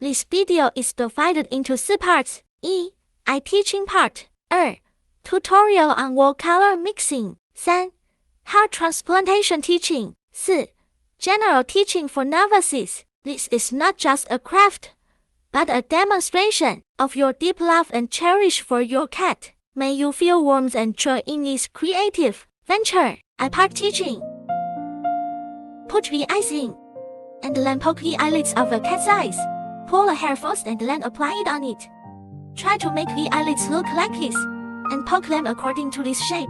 This video is divided into 4 parts. Eye teaching part. 2. Tutorial on wall color mixing. 3. Hair transplantation teaching. 4. General teaching for novices. This is not just a craft, but a demonstration of your deep love and cherish for your cat. May you feel warmth and joy in this creative venture. Eye part teaching. Put the eyes in, and then poke the eyelids of a cat's eyes. Pull a hair first and then apply it on it. Try to make the eyelids look like this, and poke them according to this shape.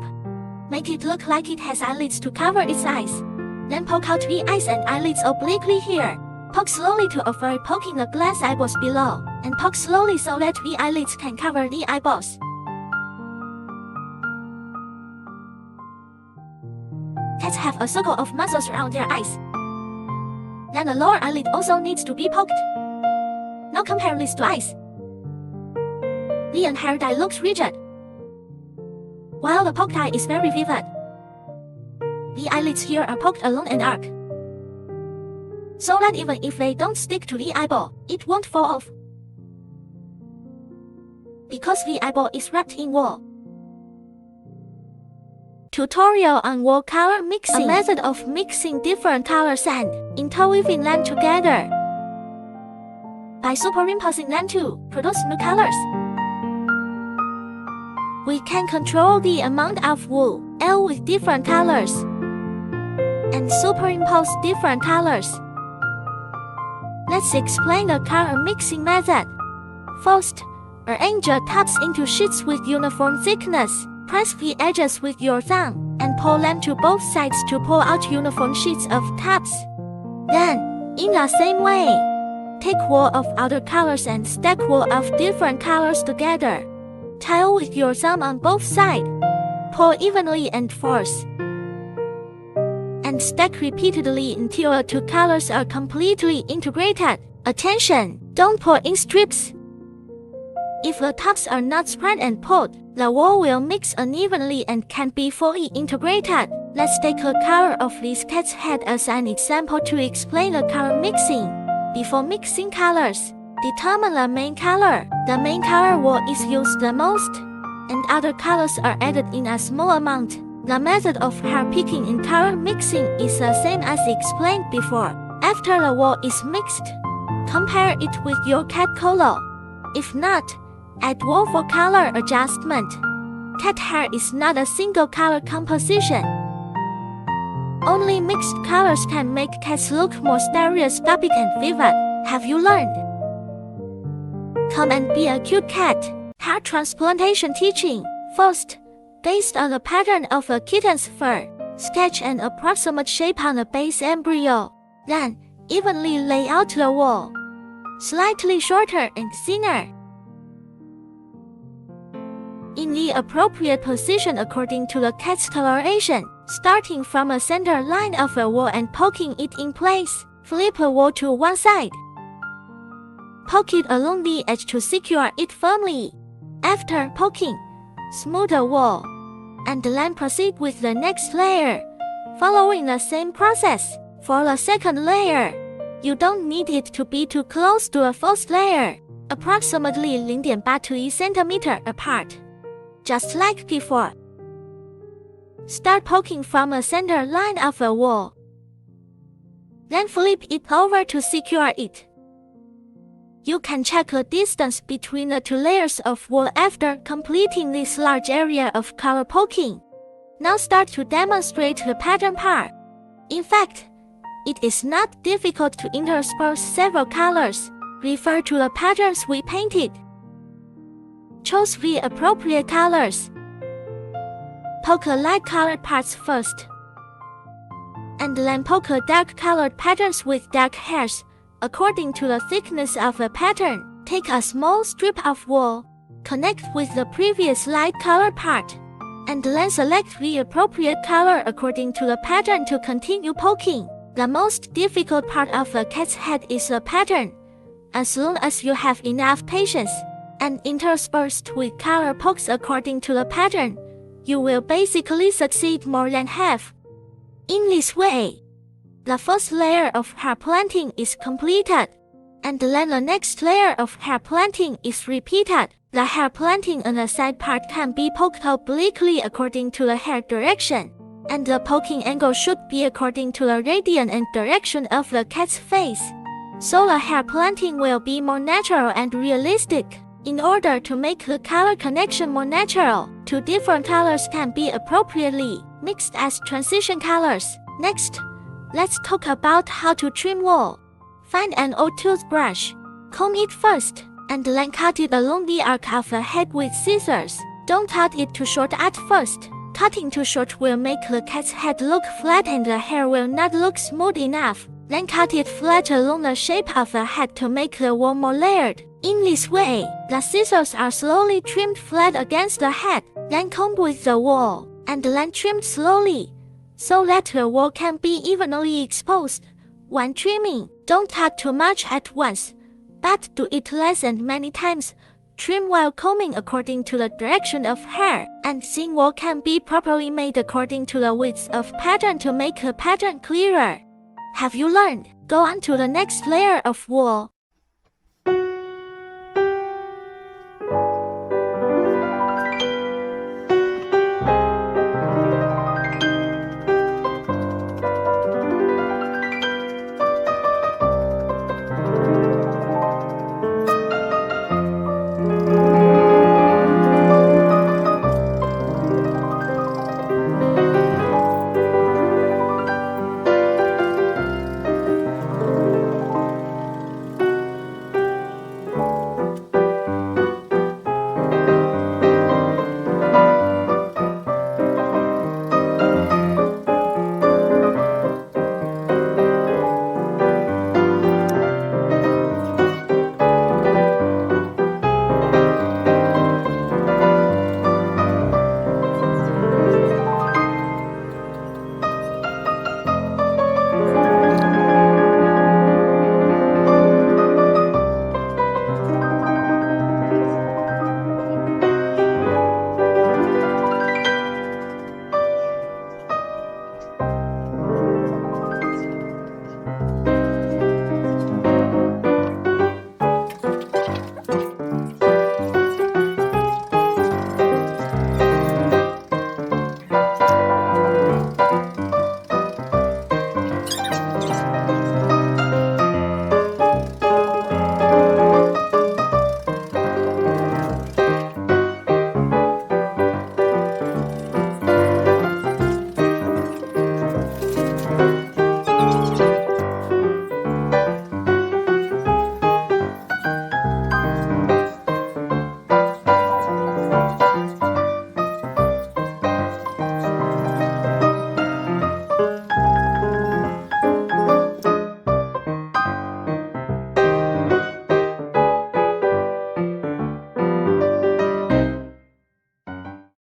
Make it look like it has eyelids to cover its eyes. Then poke out the eyes and eyelids obliquely here. Poke slowly to avoid poking the glass eyeballs below, and poke slowly so that the eyelids can cover the eyeballs. Cats have a circle of muscles around their eyes. Then the lower eyelid also needs to be poked. Now compare these two eyes. The entire eye looks rigid, while the poked eye is very vivid. The eyelids here are poked along an arc, so that even if they don't stick to the eyeball, it won't fall off, because the eyeball is wrapped in wool. Tutorial on wall color mixing. A method of mixing different colors and interweaving them together by superimposing them to produce new colors. We can control the amount of wool with different colors and superimpose different colors. Let's explain the color mixing method. First, arrange your tops into sheets with uniform thickness. Press the edges with your thumb and pull them to both sides to pull out uniform sheets of tops. Then, in the same way, take wool of other colors and stack wool of different colors together. Tie with your thumb on both sides. Pull evenly and force, and stack repeatedly until the two colors are completely integrated. Attention! Don't pull in strips. If the tops are not spread and pulled, the wool will mix unevenly and can't be fully integrated. Let's take a color of this cat's head as an example to explain the color mixing. Before mixing colors, determine the main color. The main color wool is used the most, and other colors are added in a small amount. The method of hair picking in color mixing is the same as explained before. After the wool is mixed, compare it with your cat color. If not, add wool for color adjustment. Cat hair is not a single color composition. Only mixed colors can make cats look more stereoscopic and vivid. Have you learned? Come and be a cute cat. Hair transplantation teaching. First, based on the pattern of a kitten's fur, sketch an approximate shape on the base embryo. Then, evenly lay out the wool, slightly shorter and thinner, in the appropriate position according to the cat's coloration, starting from a center line of a wool and poking it in place. Flip a wool to one side. Poke it along the edge to secure it firmly. After poking, smooth the wool, and then proceed with the next layer, following the same process. For the second layer, you don't need it to be too close to the first layer, approximately 0.8 to 1 centimeter apart, just like before. Start poking from a center line of a wool, then flip it over to secure it. You can check the distance between the two layers of wool after completing this large area of color poking. Now start to demonstrate the pattern part. In fact, it is not difficult to intersperse several colors. Refer to the patterns we painted. Choose the appropriate colors. Poke the light-colored parts first, and then poke the dark-colored patterns with dark hairs, according to the thickness of the pattern. Take a small strip of wool, connect with the previous light-colored part, and then select the appropriate color according to the pattern to continue poking. The most difficult part of the cat's head is the pattern. As long as you have enough patience and interspersed with color pokes according to the pattern, you will basically succeed more than half. In this way, the first layer of hair planting is completed. and then the next layer of hair planting is repeated. The hair planting on the side part can be poked obliquely according to the hair direction, and the poking angle should be according to the radius and direction of the cat's face. So the hair planting will be more natural and realistic. In order to make the color connection more natural, two different colors can be appropriately mixed as transition colors. Next, let's talk about how to trim wool. Find an old toothbrush, comb it first, and then cut it along the arc of the head with scissors. Don't cut it too short at first. Cutting too short will make the cat's head look flat and the hair will not look smooth enough. Then cut it flat along the shape of the head to make the wool more layered. In this way, the scissors are slowly trimmed flat against the head, then combed with the wool, and then trimmed slowly, so that the wool can be evenly exposed. When trimming, don't cut too much at once, but do it less and many times. Trim while combing according to the direction of hair, and thin wool can be properly made according to the width of pattern to make the pattern clearer. Have you learned? Go on to the next layer of wool.